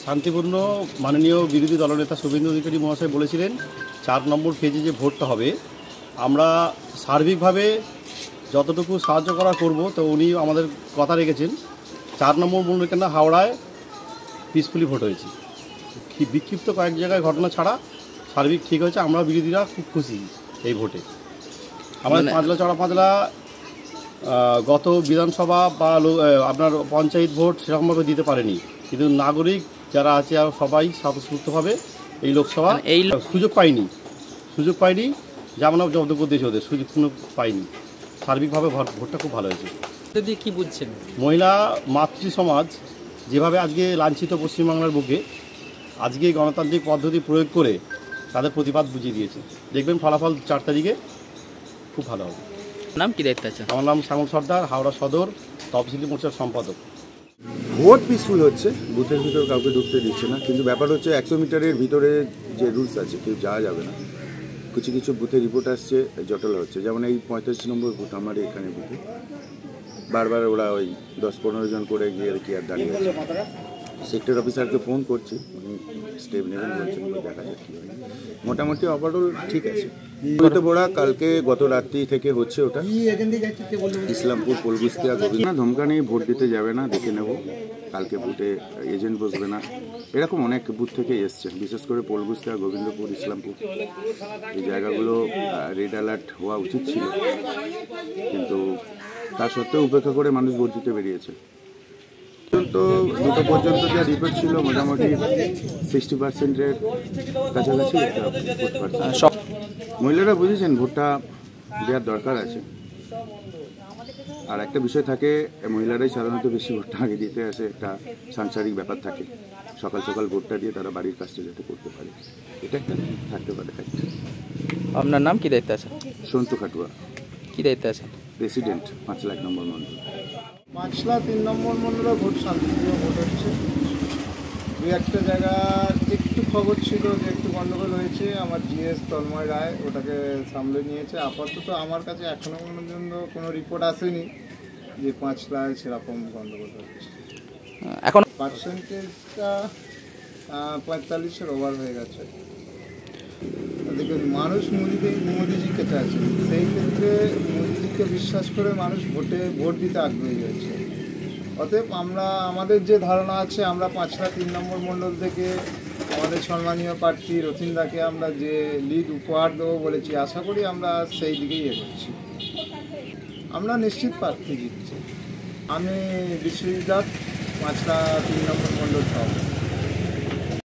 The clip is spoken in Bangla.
শান্তিপূর্ণ। মাননীয় বিরোধী দলনেতা শুভেন্দু অধিকারী মহাশয় বলেছিলেন 4 নম্বর ফেজে যে ভোটটা হবে আমরা সার্বিকভাবে যতটুকু সাহায্য করা করব। তো উনি আমাদের কথা রেখেছেন। 4 নম্বর মণ্ডলকেন্দ্র হাওড়ায় পিসফুলি ভোট হয়েছে। বিক্ষিপ্ত কয়েক জায়গায় ঘটনা ছাড়া সার্বিক ঠিক হয়েছে। আমরা বিরোধীরা খুব খুশি এই ভোটে। আমাদের পাঁচলা চড়া পাঁচলা গত বিধানসভা বা আপনার পঞ্চায়েত ভোট সেরকমভাবে দিতে পারেনি, কিন্তু নাগরিক যারা আছে সবাই স্বতঃস্ফূর্তভাবে এই লোকসভা সুযোগ পায়নি যেমন যোগ্য দেশ ওদের সুযোগ পায়নি। সার্বিকভাবে ভোটটা খুব ভালো হয়েছে। কি বুঝছেন মহিলা মাতৃ সমাজ যেভাবে আজকে লাঞ্ছিত পশ্চিমবাংলার বুকে আজকে গণতান্ত্রিক পদ্ধতি প্রয়োগ করে তাদের প্রতিবাদ বুঝিয়ে দিয়েছে। দেখবেন ফলাফল 4 তারিখে খুব ভালো হবে। নাম কি দায়িত্ব আছে? আমার নাম শ্যামল সর্দার, হাওড়া সদর তফসিলি মোর্চার সম্পাদক। ভোট পিসফুল হচ্ছে, বুথের ভিতর কাউকে ঢুকতে দিচ্ছে না, কিন্তু ব্যাপার হচ্ছে 100 মিটারের ভিতরে যে রুলস আছে কেউ যাওয়া যাবে না। কিছু কিছু বুথে রিপোর্ট আসছে জটল হচ্ছে, যেমন এই 35 নম্বর বুথ আমার এখানে বুথে বারবার ওরা ওই 10-15 জন করে গিয়ে কি আর দাঁড়িয়ে আছে। সেক্টর অফিসারকে ফোন করছি, উনি স্টেপ নেবেন বলছেন, দেখা যাক কী হয়। মোটামুটি ওভারঅল ঠিক আছে। হয়তো বোড়া কালকে গত রাত্রি থেকে হচ্ছে ওটা ইসলামপুর পোলগুস্তিয়া গোবিন্দ ধমকানি ভোট দিতে যাবে না, দেখে নেব। কালকে বুথে এজেন্ট বসবে না, এরকম অনেক বুথ থেকে এসছে। বিশেষ করে পোলগুস্তিয়া, গোবিন্দপুর, ইসলামপুর এই জায়গাগুলো রেড অ্যালার্ট হওয়া উচিত ছিল, কিন্তু তা সত্ত্বেও উপেক্ষা করে মানুষ ভোট দিতে বেরিয়েছে। তো 2টা পর্যন্ত যা রিপোর্ট ছিল মোটামুটি 60%-এর কাছাকাছি। মহিলারা বুঝেছেন ভোটটা দেওয়ার দরকার আছে। আর একটা বিষয় থাকে, মহিলারাই সাধারণত বেশি ভোটটা আগে দিতে আসে, একটা সাংসারিক ব্যাপার থাকে। সকাল সকাল ভোটটা দিয়ে তারা বাড়ির কাজটা যাতে করতে পারে, এটা একটা থাকতে পারে। আপনার নাম কি দায়িত্ব আছে? সন্তু খাটুয়া। কি দায়িত্ব আছে? প্রেসিডেন্ট 5 লাখ নম্বর মণ্ডল। পাঁচলা 3 নম্বর মণ্ডলে ভোট শান্তিপ্রিয় ভোট হচ্ছে। দু একটা জায়গা একটু খবর ছিল যে একটু গণ্ডগোল হয়েছে, আমার জিএস তন্ময় রায় ওটাকে সামলে নিয়েছে। আপাতত আমার কাছে এখনও পর্যন্ত কোনো রিপোর্ট আসেনি যে পাঁচলায় সেরকম গণ্ডগোল হচ্ছে। এখন পার্সেন্টেজটা 45-এর ওভার হয়ে গেছে। দেখুন, মানুষ মোদিজিকে চাইছে, সেই ক্ষেত্রে মোদিজিকে বিশ্বাস করে মানুষ ভোট দিতে আগ্রহী হয়েছে। অতএব আমাদের যে ধারণা আছে, আমরা পাঁচলা 3 নম্বর মণ্ডল থেকে আমাদের সম্মানীয় প্রার্থী রথিনদাকে আমরা যে লিড উপহার দেবো বলেছি, আশা করি আমরা সেই দিকেই এগোচ্ছি। আমরা নিশ্চিত প্রার্থী জিতছি। আমি বিশ্বজিৎ দাস, পাঁচলা 3 নম্বর মণ্ডল সভাপতি।